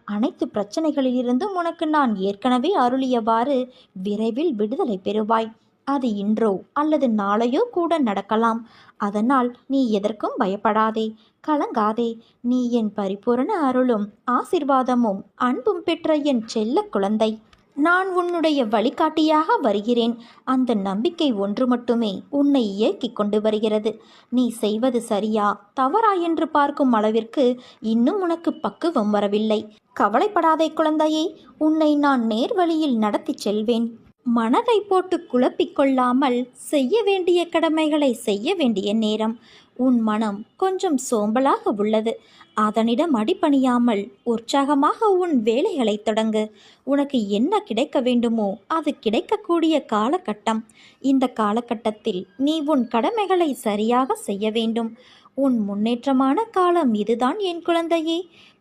அனைத்து பிரச்சனைகளிலிருந்தும் உனக்கு நான் ஏற்கனவே அருளியவாறு விரைவில் விடுதலை பெறுவாய். அது இன்றோ அல்லது நாளையோ கூட நடக்கலாம். அதனால் நீ எதற்கும் பயப்படாதே, கலங்காதே. நீ என் பரிபூரண அருளும் ஆசிர்வாதமும் அன்பும் பெற்ற என் செல்ல குழந்தை. நான் உன்னுடைய வழிகாட்டியாக வருகிறேன். அந்த நம்பிக்கை ஒன்று மட்டுமே உன்னை இயக்கிக் கொண்டு வருகிறது. நீ செய்வது சரியா தவறா என்று பார்க்கும் அளவிற்கு இன்னும் உனக்கு பக்குவம் வரவில்லை. கவலைப்படாதே குழந்தையே, உன்னை நான் நேர்வழியில் நடத்தி செல்வேன். மனதை போட்டு குழப்பிக்கொள்ளாமல் செய்ய வேண்டிய கடமைகளை செய்ய வேண்டிய நேரம். உன் மனம் கொஞ்சம் சோம்பலாக உள்ளது. அதனிடம் அடிபணியாமல் உற்சாகமாக உன் வேலைகளை தொடங்கு. உனக்கு என்ன கிடைக்க வேண்டுமோ அது கிடைக்கக்கூடிய காலகட்டம். இந்த காலகட்டத்தில் நீ உன் கடமைகளை சரியாக செய்ய வேண்டும். உன் முன்னேற்றமான காலம் இதுதான் என் குழந்தையே.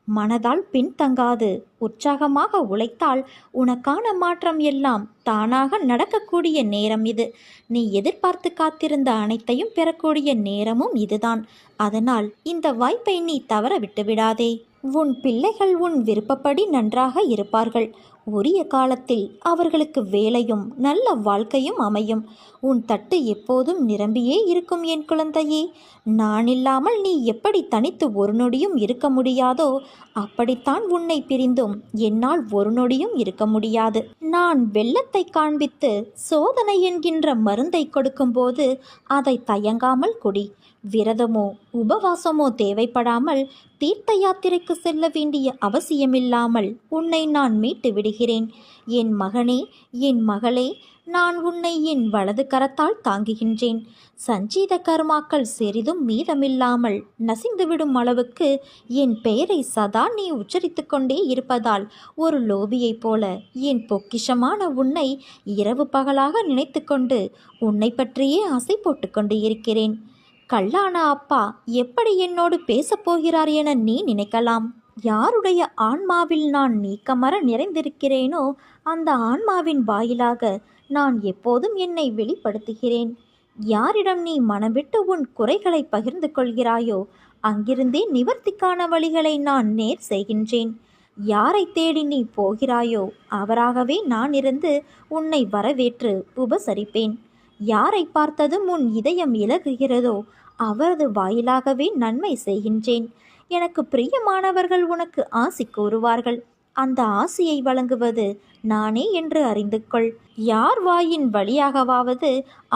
மனதால் பின்தங்காது உற்சாகமாக உழைத்தால் உனக்கான மாற்றம் எல்லாம் தானாக நடக்கக்கூடிய நேரம் இது. நீ எதிர்பார்த்து காத்திருந்த அனைத்தையும் பெறக்கூடிய நேரமும் இதுதான். அதனால் இந்த வாய்ப்பை நீ தவற விட்டுவிடாதே. உன் பிள்ளைகள் உன் விருப்பப்படி நன்றாக இருப்பார்கள். உரிய காலத்தில் அவர்களுக்கு வேலையும் நல்ல வாழ்க்கையும் அமையும். உன் தட்டு எப்போதும் நிரம்பியே இருக்கும் என் குழந்தையே. நான் இல்லாமல் நீ எப்படி தனித்து ஒரு நொடியும் இருக்க முடியாதோ அப்படித்தான் உன்னை பிரிந்தும் என்னால் ஒரு நொடியும் இருக்க முடியாது. நான் வெள்ளத்தை காண்பித்து சோதனை என்கின்ற மருந்தை கொடுக்கும்போது அதை தயங்காமல் குடி. விரதமோ உபவாசமோ தேவைப்படாமல் தீர்த்த யாத்திரைக்கு செல்ல வேண்டிய அவசியமில்லாமல் உன்னை நான் மீட்டு விடுகிறேன். என் மகனே, என் மகளே, நான் உன்னை என் வலது கரத்தால் தாங்குகின்றேன். சஞ்சீத கர்மாக்கள் சிறிதும் மீதமில்லாமல் நசிந்துவிடும் அளவுக்கு என் பெயரை சதா நீ உச்சரித்து கொண்டே இருப்பதால் ஒரு லோபியைப் போல என் பொக்கிஷமான உன்னை இரவு பகலாக நினைத்து கொண்டு உன்னை பற்றியே ஆசை போட்டுக்கொண்டு இருக்கிறேன். கல்லான அப்பா எப்படி என்னோடு பேசப்போகிறார் என நீ நினைக்கலாம். யாருடைய ஆன்மாவில் நான் நீக்கமர நிறைந்திருக்கிறேனோ அந்த ஆன்மாவின் வாயிலாக நான் எப்போதும் என்னை வெளிப்படுத்துகிறேன். யாரிடம் நீ மனவிட்டு உன் குறைகளை பகிர்ந்து கொள்கிறாயோ அங்கிருந்தே நிவர்த்திக்கான வழிகளை நான் நேர் செய்கின்றேன். யாரை தேடி நீ போகிறாயோ அவராகவே நான் இருந்து உன்னை வரவேற்று உபசரிப்பேன். யாரை பார்த்ததும் உன் இதயம் இலகுகிறதோ அவரது வாயிலாகவே நன்மை செய்கின்றேன். எனக்கு பிரியமானவர்கள் உனக்கு ஆசி கூறுவார்கள். அந்த ஆசியை வழங்குவது நானே என்று அறிந்து கொள். யார் வாயின் வழியாகவாவது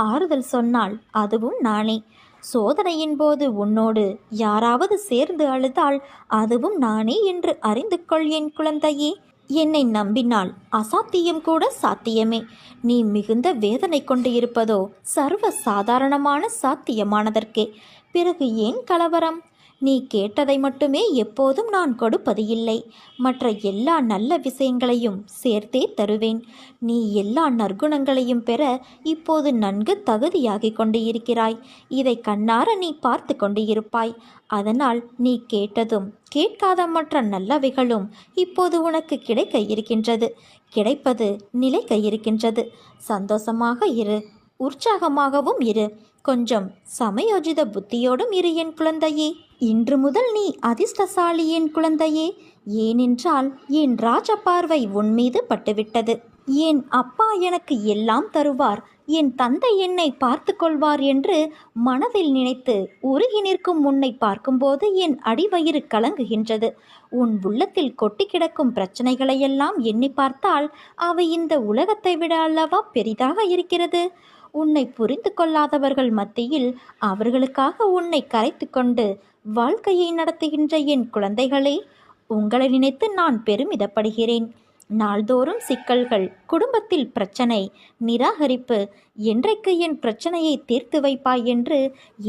ஆறுதல் சொன்னால் அதுவும் நானே. சோதனையின் போது உன்னோடு யாராவது சேர்ந்து அழுதால் அதுவும் நானே என்று அறிந்து கொள் என் குழந்தையே. என்னை நம்பினால் அசாத்தியம் கூட சாத்தியமே. நீ மிகுந்த வேதனை கொண்டு இருப்பதோ சர்வ சாதாரணமான சாத்தியமானதற்கே. பிறகு ஏன் கலவரம்? நீ கேட்டதை மட்டுமே எப்போதும் நான் கொடுப்பது இல்லை. மற்ற எல்லா நல்ல விஷயங்களையும் சேர்த்தே தருவேன். நீ எல்லா நற்குணங்களையும் பெற இப்போது நன்கு தகுதியாகி கொண்டு இருக்கிறாய். இதை கண்ணார நீ பார்த்து கொண்டு இருப்பாய். அதனால் நீ கேட்டதும் கேட்காத மற்ற நல்லவைகளும் இப்போது உனக்கு கிடைக்க இருக்கின்றது. கிடைப்பது நிலைக்க இருக்கின்றது. சந்தோஷமாக இரு, உற்சாகமாகவும் இரு. கொஞ்சம் சமயோஜித புத்தியோடும் இரு என் குழந்தையே. இன்று முதல் நீ அதிர்ஷ்டசாலி என் குழந்தையே. ஏனென்றால் என் ராஜ பார்வை உன் மீது பட்டுவிட்டது. என் அப்பா எனக்கு எல்லாம் தருவார், என் தந்தை என்னை பார்த்து கொள்வார் என்று மனதில் நினைத்து உருகி நிற்கும் உன்னை பார்க்கும்போது என் அடிவயிறு கலங்குகின்றது. உன் உள்ளத்தில் கொட்டி கிடக்கும் பிரச்சனைகளையெல்லாம் எண்ணி பார்த்தால் அவை இந்த உலகத்தை விட அல்லவா பெரிதாக இருக்கிறது. உன்னை புரிந்து கொள்ளாதவர்கள் மத்தியில் அவர்களுக்காக உன்னை கரைத்து கொண்டு வாழ்க்கையை நடத்துகின்ற என் குழந்தைகளே, உங்களை நினைத்து நான் பெருமிதப்படுகிறேன். நாள்தோறும் சிக்கல்கள், குடும்பத்தில் பிரச்சனை, நிராகரிப்பு, என்றைக்கு என் பிரச்சனையை தீர்த்து வைப்பாய் என்று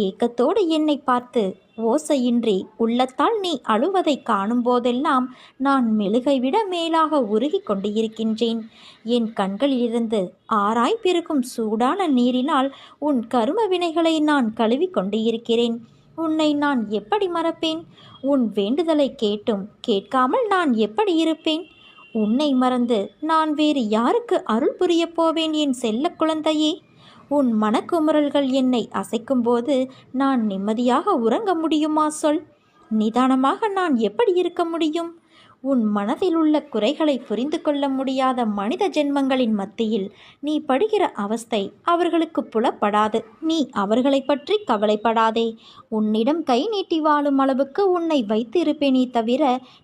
ஏக்கத்தோடு என்னை பார்த்து ஓசையின்றி உள்ளத்தால் நீ அழுவதை காணும் போதெல்லாம் நான் மெழுகை விட மேலாக உருகி கொண்டு இருக்கின்றேன். என் கண்களிலிருந்து ஆராய் பெருகும் சூடான நீரினால் உன் கரும வினைகளை நான் கழுவி கொண்டு இருக்கிறேன். உன்னை நான் எப்படி மறப்பேன்? உன் வேண்டுதலை கேட்டும் கேட்காமல் நான் எப்படி இருப்பேன்? உன்னை மறந்து நான் வேறு யாருக்கு அருள் புரியப் போவேன் என் செல்ல குழந்தையே? உன் மனக்குமுறல்கள் என்னை அசைக்கும்போது நான் நிம்மதியாக உறங்க முடியுமா சொல்? நிதானமாக நான் எப்படி இருக்க முடியும்? உன் மனதில் உள்ள குறைகளை புரிந்து கொள்ள முடியாத மனித ஜென்மங்களின் மத்தியில் நீ படுகிற அவஸ்தை அவர்களுக்கு புலப்படாது. நீ அவர்களை பற்றி கவலைப்படாதே. உன்னிடம் கை நீட்டி வாழும் அளவுக்கு உன்னை வைத்து இருப்பேனே தவிர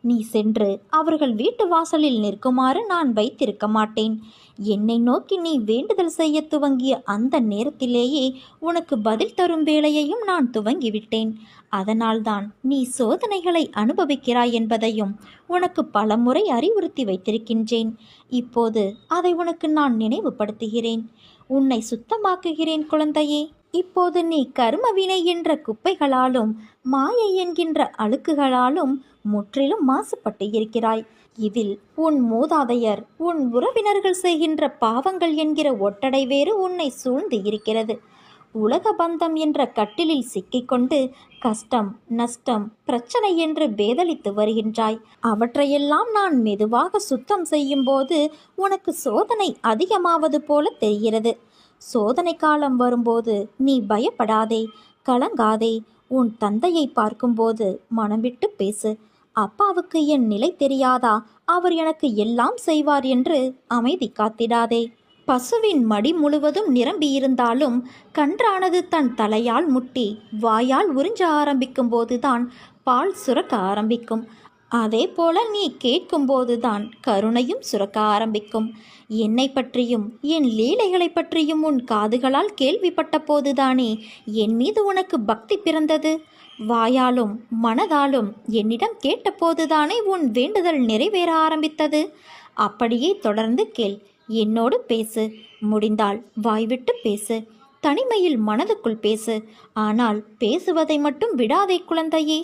நீ சென்று அவர்கள் வீட்டு வாசலில் நிற்குமாறு நான் வைத்திருக்க மாட்டேன். என்னை நோக்கி நீ வேண்டுதல் செய்ய துவங்கிய அந்த நேரத்திலேயே உனக்கு பதில் தரும் வேலையையும் நான் துவங்கிவிட்டேன். அதனால்தான் நீ சோதனைகளை அனுபவிக்கிறாய் என்பதையும் உனக்கு பலமுறை அறிவுறுத்தி வைத்திருக்கின்றேன். இப்போது அதை உனக்கு நான் நினைவுபடுத்துகிறேன். உன்னை சுத்தமாக்குகிறேன் குழந்தையே. இப்போது நீ கர்மவினை என்ற குப்பைகளாலும் மாயை என்கின்ற அழுக்குகளாலும் முற்றிலும் மாசுபட்டு இருக்கிறாய். இதில் உன் மூதாதையர் உன் உறவினர்கள் செய்கின்ற பாவங்கள் என்கிற ஒட்டடை வேறு உன்னை சூழ்ந்து இருக்கிறது. உலக பந்தம் என்ற கட்டிலில் சிக்கிக்கொண்டு கஷ்டம் நஷ்டம் பிரச்சனை என்று பேதலித்து வருகின்றாய். அவற்றையெல்லாம் நான் மெதுவாக சுத்தம் செய்யும் போது உனக்கு சோதனை அதிகமாவது போல தெரிகிறது. சோதனை காலம் வரும்போது நீ பயப்படாதே, கலங்காதே. உன் தந்தையை பார்க்கும்போது மனம் விட்டு பேசு. அப்பாவுக்கு என் நிலை தெரியாதா? அவர் எனக்கு எல்லாம் செய்வார் என்று அமைதி காத்திடாதே. பசுவின் மடி முழுவதும் நிரம்பியிருந்தாலும் கன்றானது தன் தலையால் முட்டி வாயால் உறிஞ்ச ஆரம்பிக்கும் போதுதான் பால் சுரக்க ஆரம்பிக்கும். அதே போல நீ கேட்கும்போதுதான் கருணையும் சுரக்க ஆரம்பிக்கும். என்னை பற்றியும் என் லீலைகளை பற்றியும் உன் காதுகளால் கேள்விப்பட்ட போதுதானே என் மீது உனக்கு பக்தி பிறந்தது. வாயாலும் மனதாலும் என்னிடம் கேட்டபோதுதானே உன் வேண்டுதல் நிறைவேற ஆரம்பித்தது. அப்படியே தொடர்ந்து கேள். என்னோடு பேசு. முடிந்தால் வாய்விட்டு பேசு. தனிமையில் மனதுக்குள் பேசு. ஆனால் பேசுவதை மட்டும் விடாதே குழந்தையே.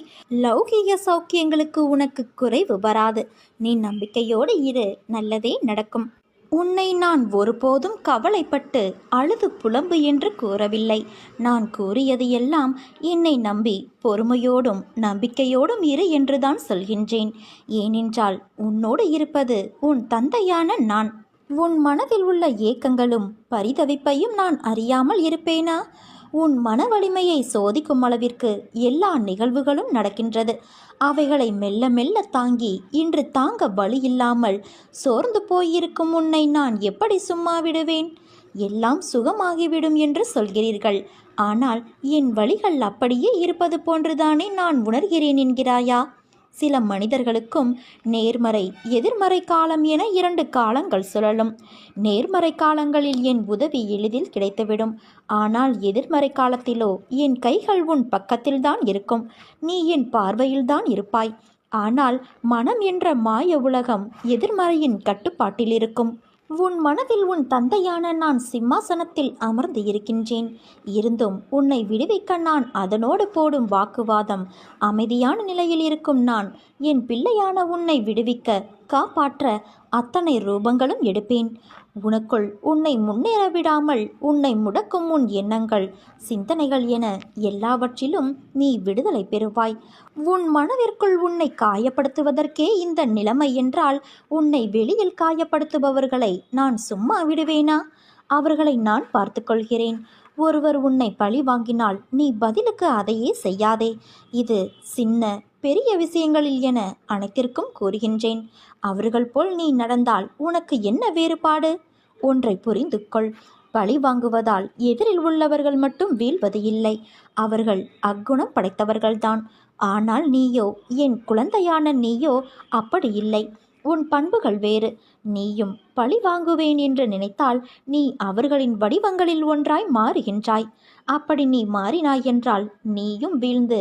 லௌகீக சௌக்கியங்களுக்கு உனக்கு குறைவு வராது. நீ நம்பிக்கையோடு இரு, நல்லதே நடக்கும். உன்னை நான் ஒருபோதும் கவலைப்பட்டு அழுது புலம்பு என்று கூறவில்லை. நான் கூறியது எல்லாம் என்னை நம்பி பொறுமையோடும் நம்பிக்கையோடும் இரு என்றுதான் சொல்கின்றேன். ஏனென்றால் உன்னோடு இருப்பது உன் தந்தையான நான். உன் மனதில் உள்ள ஏக்கங்களும் பரிதவிப்பையும் நான் அறியாமல் இருப்பேனா? உன் மன வலிமையை சோதிக்கும் அளவிற்கு எல்லா நிகழ்வுகளும் நடக்கின்றது. அவைகளை மெல்ல மெல்ல தாங்கி இன்று தாங்க வழி இல்லாமல் சோர்ந்து போயிருக்கும் உன்னை நான் எப்படி சும்மா விடுவேன்? எல்லாம் சுகமாகிவிடும் என்று சொல்கிறீர்கள். ஆனால் என் வழிகள் அப்படியே இருப்பது போன்றுதானே நான் உணர்கிறேன் என்கிறாயா? சில மனிதர்களுக்கும் நேர்மறை எதிர்மறை காலம் என 2 காலங்கள் சுழலும். நேர்மறை காலங்களில் என் உதவி எளிதில் கிடைத்துவிடும். ஆனால் எதிர்மறை காலத்திலோ என் கைகள் உன் பக்கத்தில்தான் இருக்கும். நீ என் பார்வையில்தான் இருப்பாய். ஆனால் மனம் என்ற மாய உலகம் எதிர்மறையின் கட்டுப்பாட்டில் இருக்கும். உன் மனதில் உன் தந்தையான நான் சிம்மாசனத்தில் அமர்ந்து இருக்கின்றேன். இருந்தும் உன்னை விடுவிக்க நான் அதனோடு போடும் வாக்குவாதம். அமைதியான நிலையில் இருக்கும் நான் என் பிள்ளையான உன்னை விடுவிக்க காப்பாற்ற அத்தனை ரூபங்களும் எடுப்பேன். உனக்குள் உன்னை முன்னேற விடாமல் உன்னை முடக்கும் உன் எண்ணங்கள் சிந்தனைகள் என எல்லாவற்றிலும் நீ விடுதலை பெறுவாய். உன் மனதிற்குள் உன்னை காயப்படுத்துவதற்கே இந்த நிலைமை என்றால் உன்னை வெளியில் காயப்படுத்துபவர்களை நான் சும்மா விடுவேனா? அவர்களை நான் பார்த்து கொள்கிறேன். ஒருவர் உன்னை பழி வாங்கினால் நீ பதிலுக்கு அதையே செய்யாதே. இது சின்ன பெரிய விஷயங்களில் என அனைத்திற்கும் கூறுகின்றேன். அவர்கள் போல் நீ நடந்தால் உனக்கு என்ன வேறுபாடு? ஒன்றை புரிந்து கொள். பழி வாங்குவதால் எதிரில் உள்ளவர்கள் மட்டும் வீழ்வது இல்லை. அவர்கள் அக்குணம் படைத்தவர்கள்தான். ஆனால் நீயோ, என் குழந்தையான நீயோ அப்படி இல்லை. உன் பண்புகள் வேறு. நீயும் பழி வாங்குவேன் என்று நினைத்தால் நீ அவர்களின் வடிவங்களில் ஒன்றாய் மாறுகின்றாய். அப்படி நீ மாறினாய் என்றால் நீயும் வீழ்ந்து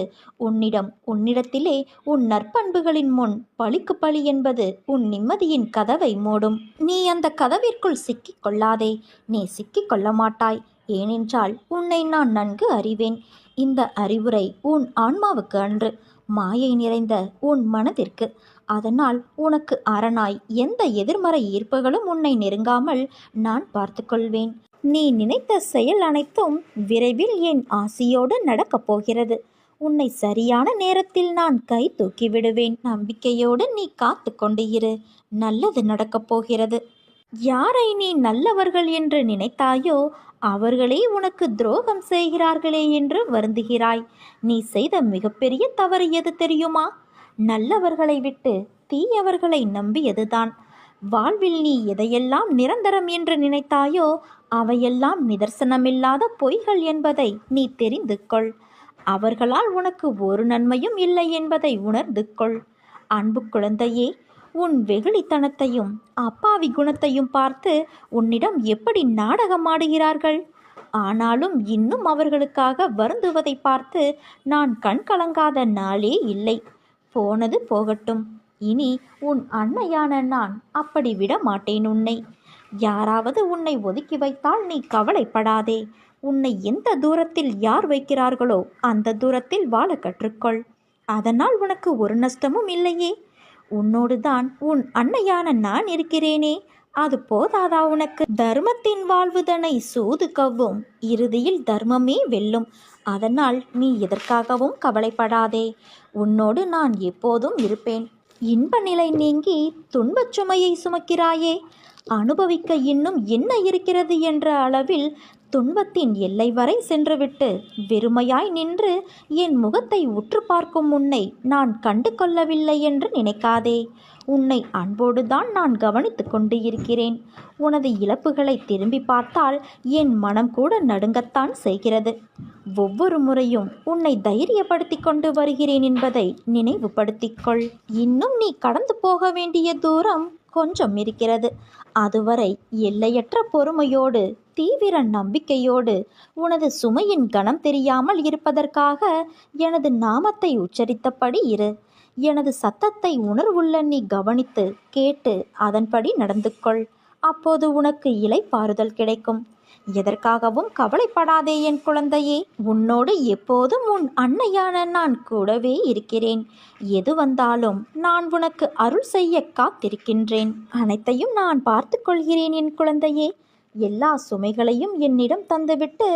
உன்னிடத்திலே உன் நற்பண்புகளின் முன் பழிக்கு பழி என்பது உன் நிம்மதியின் கதவை மூடும். நீ அந்த கதவிற்குள் சிக்கிக் கொள்ளாதே. நீ சிக்கிக் கொள்ள மாட்டாய். ஏனென்றால் உன்னை நான் நன்கு அறிவேன். இந்த அறிவுரை உன் ஆன்மாவுக்கு அன்று, மாயை நிறைந்த உன் மனதிற்கு. அதனால் உனக்கு அரணாய் எந்த எதிர்மறை ஈர்ப்புகளும் உன்னை நெருங்காமல் நான் பார்த்து கொள்வேன். நீ நினைத்த செயல் அனைத்தும் விரைவில் என் ஆசியோடு நடக்கப் போகிறது. உன்னை சரியான நேரத்தில் நான் கை தூக்கி விடுவேன். நம்பிக்கையோடு நீ காத்து கொண்டு இரு. நல்லது நடக்கப் போகிறது. யாரை நீ நல்லவர்கள் என்று நினைத்தாயோ அவர்களே உனக்கு துரோகம் செய்கிறார்களே என்று வருந்துகிறாய். நீ செய்த மிகப்பெரிய தவறு எது தெரியுமா? நல்லவர்களை விட்டு தீயவர்களை நம்பியதுதான். வாழ்வில் நீ எதையெல்லாம் நிரந்தரம் என்று நினைத்தாயோ அவையெல்லாம் நிதர்சனமில்லாத பொய்கள் என்பதை நீ தெரிந்து கொள். அவர்களால் உனக்கு ஒரு நன்மையும் இல்லை என்பதை உணர்ந்து கொள். அன்பு குழந்தையே, உன் வெகுளித்தனத்தையும் அப்பாவி குணத்தையும் பார்த்து உன்னிடம் எப்படி நாடகமாடுகிறார்கள். ஆனாலும் இன்னும் அவர்களுக்காக வருந்துவதை பார்த்து நான் கண் கலங்காத நாளே இல்லை. போனது போகட்டும். இனி உன் அன்னையான நான் அப்படி விட மாட்டேன் உன்னை. யாராவது உன்னை ஒதுக்கி வைத்தால் நீ கவலைப்படாதே. உன்னை எந்த தூரத்தில் யார் வைக்கிறார்களோ அந்த தூரத்தில் வாழ கற்றுக்கொள். அதனால் உனக்கு ஒரு நஷ்டமும் இல்லையே. உன்னோடு தான் உன் அன்னையான நான் இருக்கிறேனே. அது போதாதா உனக்கு? தர்மத்தின் வாழ்வுதனை சூது கவ்வும், இறுதியில் தர்மமே வெல்லும். அதனால் நீ எதற்காகவும் கவலைப்படாதே. உன்னோடு நான் எப்போதும் இருப்பேன். இன்ப நிலை நீங்கி துன்பச் சுமையை சுமக்கிறாயே. அனுபவிக்க இன்னும் என்ன இருக்கிறது என்ற அளவில் துன்பத்தின் எல்லை வரை சென்றுவிட்டு வெறுமையாய் நின்று என் முகத்தை உற்று பார்க்கும் உன்னை நான் கண்டு கொள்ளவில்லை என்று நினைக்காதே. உன்னை அன்போடுதான் நான் கவனித்து கொண்டு இருக்கிறேன். உனது இழப்புகளை திரும்பி பார்த்தால் என் மனம் கூட நடுங்கத்தான் செய்கிறது. ஒவ்வொரு முறையும் உன்னை தைரியப்படுத்தி கொண்டு வருகிறேன் என்பதை நினைவுபடுத்திக்கொள். இன்னும் நீ கடந்து போக வேண்டிய தூரம் கொஞ்சம் இருக்கிறது. அதுவரை எல்லையற்ற பொறுமையோடு தீவிர நம்பிக்கையோடு உனது சுமையின் கணம் தெரியாமல் இருப்பதற்காக எனது நாமத்தை உச்சரித்தபடி இரு. எனது சத்தத்தை உணர்வுள்ள நீ கவனித்து கேட்டு அதன்படி நடந்து கொள். அப்போது உனக்கு இளைப்பாறுதல் கிடைக்கும். எதற்காகவும் கவலைப்படாதே என் குழந்தையே. உன்னோடு எப்போதும் உன் அன்னையான நான் கூடவே இருக்கிறேன். எது வந்தாலும் நான் உனக்கு அருள் செய்ய காத்திருக்கின்றேன். அனைத்தையும் நான் பார்த்து கொள்கிறேன் என் குழந்தையே. எல்லா சுமைகளையும் என்னிடம் தந்துவிட்டு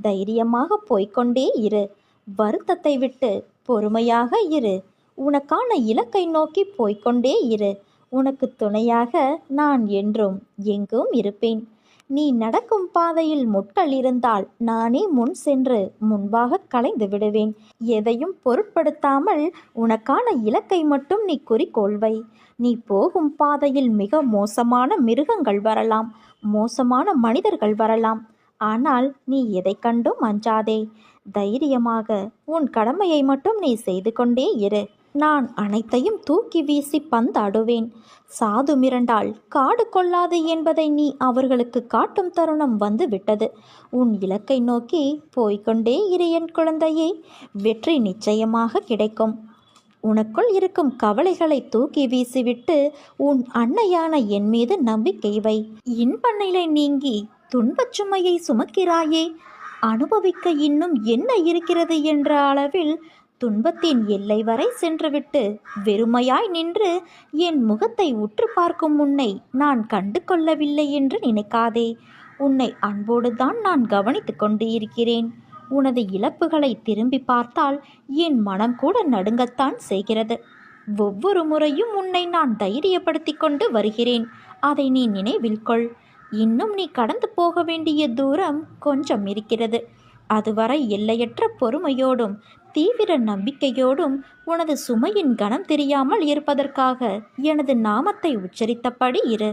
தைரியமாக போய்கொண்டே இரு. வருத்தத்தை விட்டு பொறுமையாக இரு. உனக்கான இலக்கை நோக்கி போய்கொண்டே இரு. உனக்கு துணையாக நான் என்றும் எங்கும் இருப்பேன். நீ நடக்கும் பாதையில் முட்கள் இருந்தால் நானே முன் சென்று முன்பாக களைந்து விடுவேன். எதையும் பொருட்படுத்தாமல் உனக்கான இலக்கை மட்டும் நீ குறிக்கோள்வை. நீ போகும் பாதையில் மிக மோசமான மிருகங்கள் வரலாம், மோசமான மனிதர்கள் வரலாம். ஆனால் நீ எதை கண்டும் அஞ்சாதே. தைரியமாக உன் கடமையை மட்டும் நீ செய்து கொண்டே இரு. நான் அனைத்தையும் தூக்கி வீசி பந்தாடுவேன். சாது மிரண்டால் காடு கொள்ளாது என்பதை நீ அவர்களுக்கு காட்டும் தருணம் வந்து விட்டது. உன் இலக்கை நோக்கி போய்கொண்டே இரு என் குழந்தையே. வெற்றி நிச்சயமாக கிடைக்கும். உனக்குள் இருக்கும் கவலைகளை தூக்கி வீசிவிட்டு உன் அன்னையான என் மீது நம்பிக்கை வை. இன்ப நிலை நீங்கி துன்பச் சுமையை சுமக்கிறாயே. அனுபவிக்க இன்னும் என்ன இருக்கிறது என்ற அளவில் துன்பத்தின் எல்லை வரை சென்றுவிட்டு வெறுமையாய் நின்று என் முகத்தை உற்று பார்க்கும் உன்னை நான் கண்டு கொள்ளவில்லை என்று நினைக்காதே. உன்னை அன்போடு தான் நான் கவனித்து கொண்டு இருக்கிறேன். உனது இழப்புகளை திரும்பி பார்த்தால் என் மனம் கூட நடுங்கத்தான் செய்கிறது. ஒவ்வொரு முறையும் உன்னை நான் தைரியப்படுத்தி கொண்டு வருகிறேன். அதை நீ நினைவில் கொள். இன்னும் நீ கடந்து போக வேண்டிய தூரம் கொஞ்சம் இருக்கிறது. அதுவரை எல்லையற்ற பொறுமையோடும் தீவிர நம்பிக்கையோடும் உனது சுமையின் கணம் தெரியாமல் இருப்பதற்காக எனது நாமத்தை உச்சரித்தபடி இரு.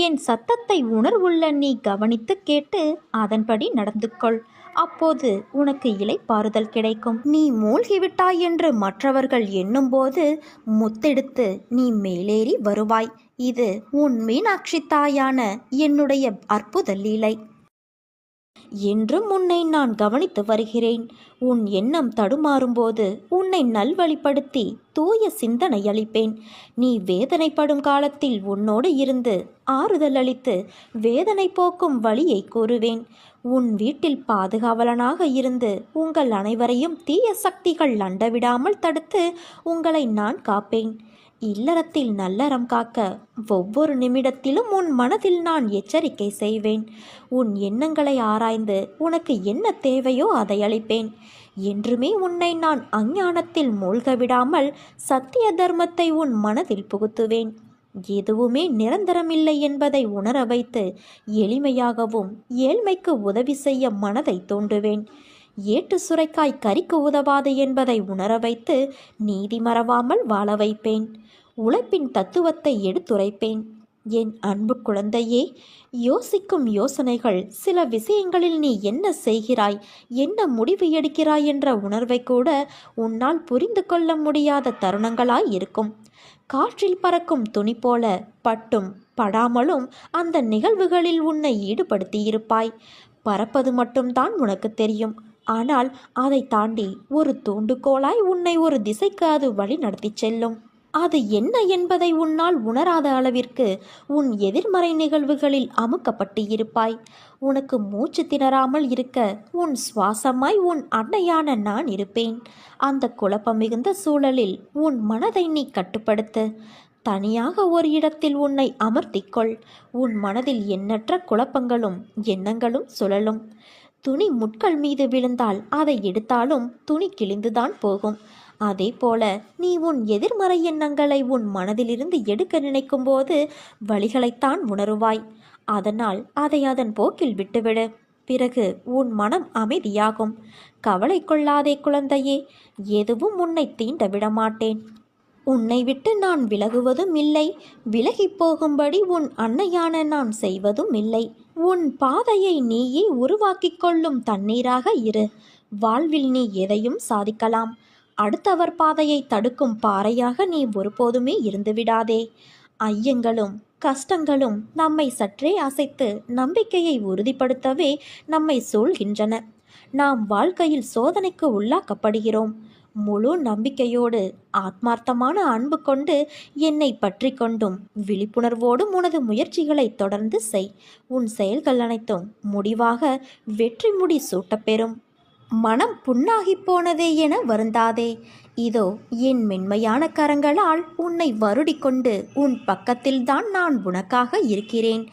என் சத்தத்தை உணர்வுள்ள நீ கவனித்து கேட்டு அதன்படி நடந்து கொள். அப்போது உனக்கு இளைப்பாறுதல் கிடைக்கும். நீ மூழ்கிவிட்டாய் என்று மற்றவர்கள் எண்ணும்போது முத்தெடுத்து நீ மேலேறி வருவாய். இது உன் மீனாட்சி தாயான என்னுடைய அற்புத லீலை. என்றும் உன்னை நான் கவனித்து வருகிறேன். உன் எண்ணம் தடுமாறும்போது உன்னை நல்வழிப்படுத்தி தூய சிந்தனை அளிப்பேன். நீ வேதனைப்படும் காலத்தில் உன்னோடு இருந்து ஆறுதல் அளித்து வேதனை போக்கும் வழியை கூறுவேன். உன் வீட்டில் பாதுகாவலனாக இருந்து உங்கள் அனைவரையும் தீய சக்திகள் அண்டவிடாமல் தடுத்து உங்களை நான் காப்பேன். இல்லறத்தில் நல்லறம் காக்க ஒவ்வொரு நிமிடத்திலும் உன் மனதில் நான் எச்சரிக்கை செய்வேன். உன் எண்ணங்களை ஆராய்ந்து உனக்கு என்ன தேவையோ அதை அளிப்பேன். என்றுமே உன்னை நான் அஞ்ஞானத்தில் மூழ்க விடாமல் சத்திய தர்மத்தை உன் மனதில் புகுத்துவேன். எதுவுமே நிரந்தரமில்லை என்பதை உணர வைத்து எளிமையாகவும் ஏழ்மைக்கு உதவி செய்ய மனதை தூண்டுவேன். ஏட்டு சுரைக்காய் கறிக்கு உதவாது என்பதை உணர வைத்து நீதி மறவாமல் வாழ வைப்பேன். உழைப்பின் தத்துவத்தை எடுத்துரைப்பேன். என் அன்பு குழந்தையே, யோசிக்கும் யோசனைகள், சில விஷயங்களில் நீ என்ன செய்கிறாய், என்ன முடிவு எடுக்கிறாய் என்ற உணர்வை கூட உன்னால் புரிந்து கொள்ள முடியாத தருணங்களாய் இருக்கும். காற்றில் பறக்கும் துணி போல பட்டும் படாமலும் அந்த நிகழ்வுகளில் உன்னை ஈடுபடுத்தியிருப்பாய். பறப்பது மட்டும்தான் உனக்கு தெரியும். ஆனால் அதை தாண்டி ஒரு தூண்டுகோலாய் உன்னை ஒரு திசைக்கு அது வழி நடத்தி செல்லும். அது என்ன என்பதை உன்னால் உணராத அளவிற்கு உன் எதிர்மறை நிகழ்வுகளில் அமுக்கப்பட்டு இருப்பாய். உனக்கு மூச்சு திணறாமல் இருக்க உன் சுவாசமாய் உன் அன்னையான நான் இருப்பேன். அந்த குழப்பம் மிகுந்த சூழலில் உன் மனதை நீ கட்டுப்படுத்து. தனியாக ஒரு இடத்தில் உன்னை அமர்த்திக்கொள். உன் மனதில் எண்ணற்ற குழப்பங்களும் எண்ணங்களும் சுழலும். துணி முட்கள் மீது விழுந்தால் அதை எடுத்தாலும் துணி கிழிந்துதான் போகும். அதே போல நீ உன் எதிர்மறை எண்ணங்களை உன் மனதிலிருந்து எடுக்க நினைக்கும் போது வழிகளைத்தான் உணருவாய். அதனால் அதை அதன் போக்கில் விட்டுவிடு. பிறகு உன் மனம் அமைதியாகும். கவலை கொள்ளாதே குழந்தையே, எதுவும் உன்னை தீண்ட விடமாட்டேன். உன்னை விட்டு நான் விலகுவதும் இல்லை, விலகி போகும்படி உன் அன்னையான நான் செய்வதும் இல்லை. உன் பாதையை நீயே உருவாக்கிக் கொள்ளும் தண்ணீராக இரு. வாழ்வில் நீ எதையும் சாதிக்கலாம். அடுத்தவர் பாதையை தடுக்கும் பாறையாக நீ ஒருபோதுமே இருந்துவிடாதே. ஐயங்களும் கஷ்டங்களும் நம்மை சற்றே அசைத்து நம்பிக்கையை உறுதிப்படுத்தவே நம்மை சூழ்கின்றன. நாம் வாழ்க்கையில் சோதனைக்கு உள்ளாக்கப்படுகிறோம். முழு நம்பிக்கையோடு ஆத்மார்த்தமான அன்பு கொண்டு என்னை பற்றி கொண்டும் விழிப்புணர்வோடும் உனது முயற்சிகளை தொடர்ந்து செய். உன் செயல்கள் அனைத்தும் முடிவாக வெற்றி முடி சூட்டப்பெறும். மனம் புண்ணாகி போனதே என வருந்தாதே. இதோ என் மென்மையான கரங்களால் உன்னை வருடிக்கொண்டு உன் பக்கத்தில்தான் நான் உனக்காக இருக்கிறேன்.